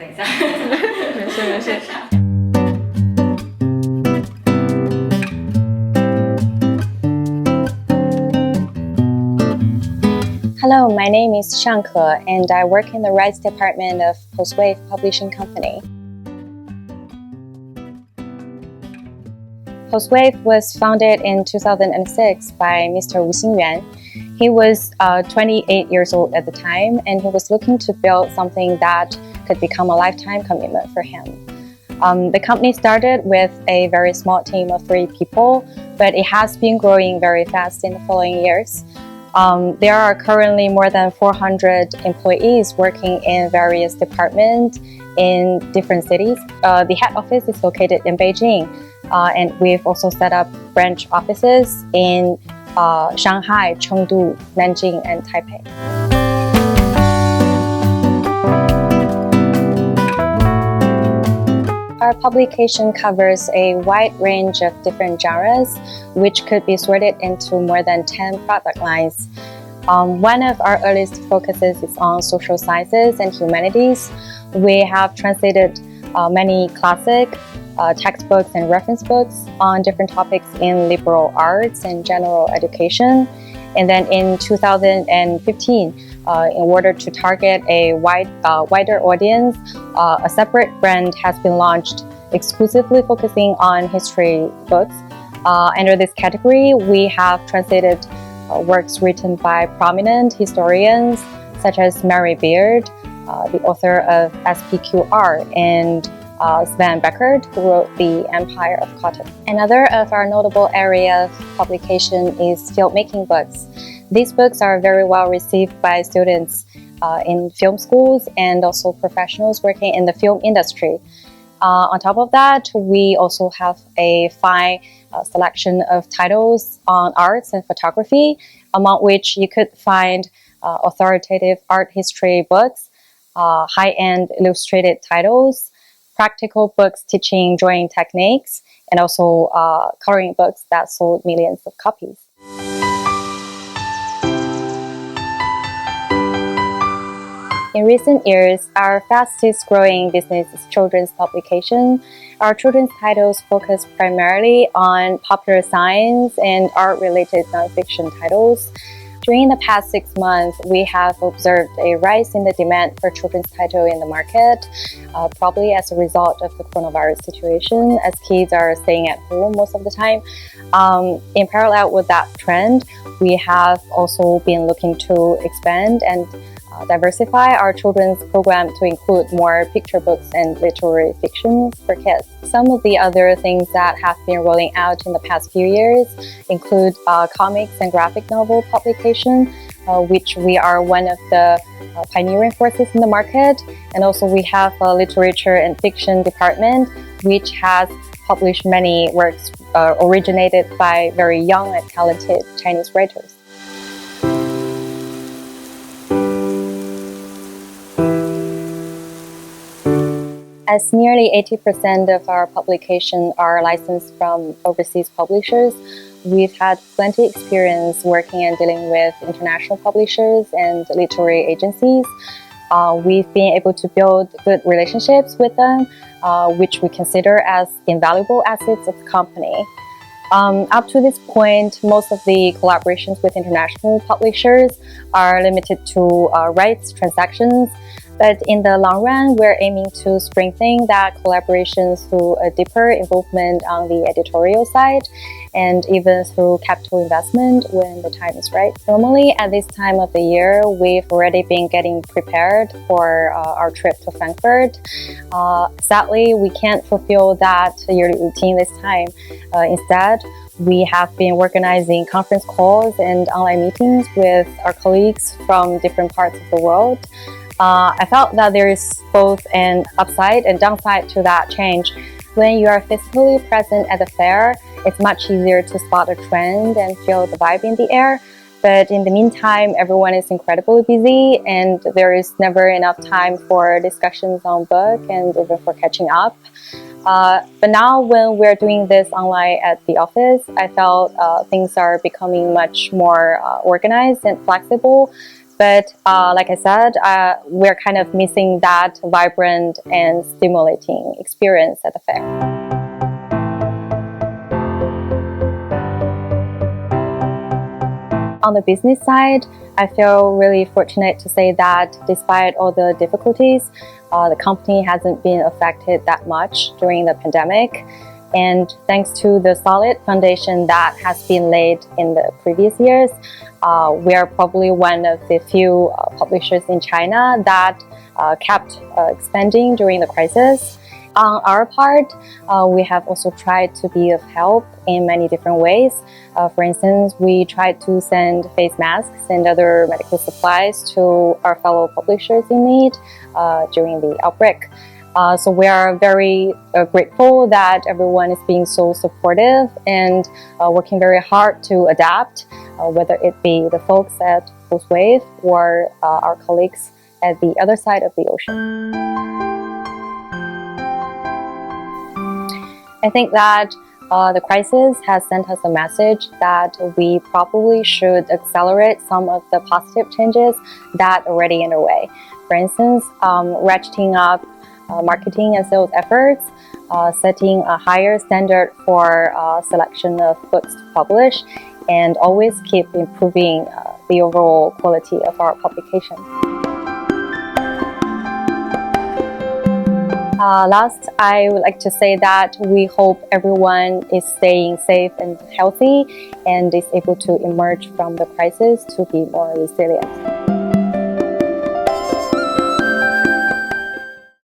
等一下，没事没事。Hello, my name is Shanke, and I work in the rights department of Postwave Publishing Company. Postwave was founded in 2006 by Mr. Wu Xingyuan. He was 28 years old at the time, and he was looking to build something that could become a lifetime commitment for him. The company started with a very small team of 3 people, but it has been growing very fast in the following years. There are currently more than 400 employees working in various departments in different cities. The head office is located in Beijing, and we've also set up branch offices in Shanghai, Chengdu, Nanjing, and Taipei. Our publication covers a wide range of different genres, which could be sorted into more than 10 product lines. One of our earliest focuses is on social sciences and humanities. We have translated many classic textbooks and reference books on different topics in liberal arts and general education. And then in 2015, in order to target a wider audience, a separate brand has been launched exclusively focusing on history books. Under this category, we have translated works written by prominent historians such as Mary Beard, the author of SPQR, and Sven Beckert, who wrote The Empire of Cotton. Another of our notable area of publication is filmmaking books. These books are very well received by students in film schools and also professionals working in the film industry. On top of that, we also have a fine selection of titles on arts and photography, among which you could find authoritative art history books, high-end illustrated titles, practical books teaching drawing techniques, and also coloring books that sold millions of copies. In recent years, our fastest growing business is children's publication. Our children's titles focus primarily on popular science and art-related nonfiction titles. During the past 6 months, we have observed a rise in the demand for children's title in the market, probably as a result of the coronavirus situation, as kids are staying at home most of the time. In parallel with that trend, we have also been looking to expand and diversify our children's program to include more picture books and literary fiction for kids. Some of the other things that have been rolling out in the past few years include comics and graphic novel publication, which we are one of the pioneering forces in the market. And also we have a literature and fiction department, which has published many works originated by very young and talented Chinese writers. As nearly 80% of our publications are licensed from overseas publishers, we've had plenty of experience working and dealing with international publishers and literary agencies. We've been able to build good relationships with them, which we consider as invaluable assets of the company. Up to this point, most of the collaborations with international publishers are limited to rights transactions. But in the long run, we're aiming to strengthen that collaboration through a deeper involvement on the editorial side and even through capital investment when the time is right. Normally, at this time of the year, we've already been getting prepared for our trip to Frankfurt. Sadly, we can't fulfill that yearly routine this time. Instead, we have been organizing conference calls and online meetings with our colleagues from different parts of the world. I felt that there is both an upside and downside to that change. When you are physically present at the fair, it's much easier to spot a trend and feel the vibe in the air. But in the meantime, everyone is incredibly busy and there is never enough time for discussions on book and even for catching up. But now when we're doing this online at the office, I felt things are becoming much more organized and flexible. But like I said, we're kind of missing that vibrant and stimulating experience at the fair. On the business side, I feel really fortunate to say that despite all the difficulties, the company hasn't been affected that much during the pandemic. And thanks to the solid foundation that has been laid in the previous years, we are probably one of the few publishers in China that kept expanding during the crisis. On our part, we have also tried to be of help in many different ways. For instance, we tried to send face masks and other medical supplies to our fellow publishers in need during the outbreak. So we are very grateful that everyone is being so supportive and working very hard to adapt, whether it be the folks at Full Wave or our colleagues at the other side of the ocean. I think that the crisis has sent us a message that we probably should accelerate some of the positive changes that are already underway. For instance, ratcheting up marketing and sales efforts, setting a higher standard for selection of books to publish, and always keep improving the overall quality of our publication. Last, I would like to say that we hope everyone is staying safe and healthy and is able to emerge from the crisis to be more resilient.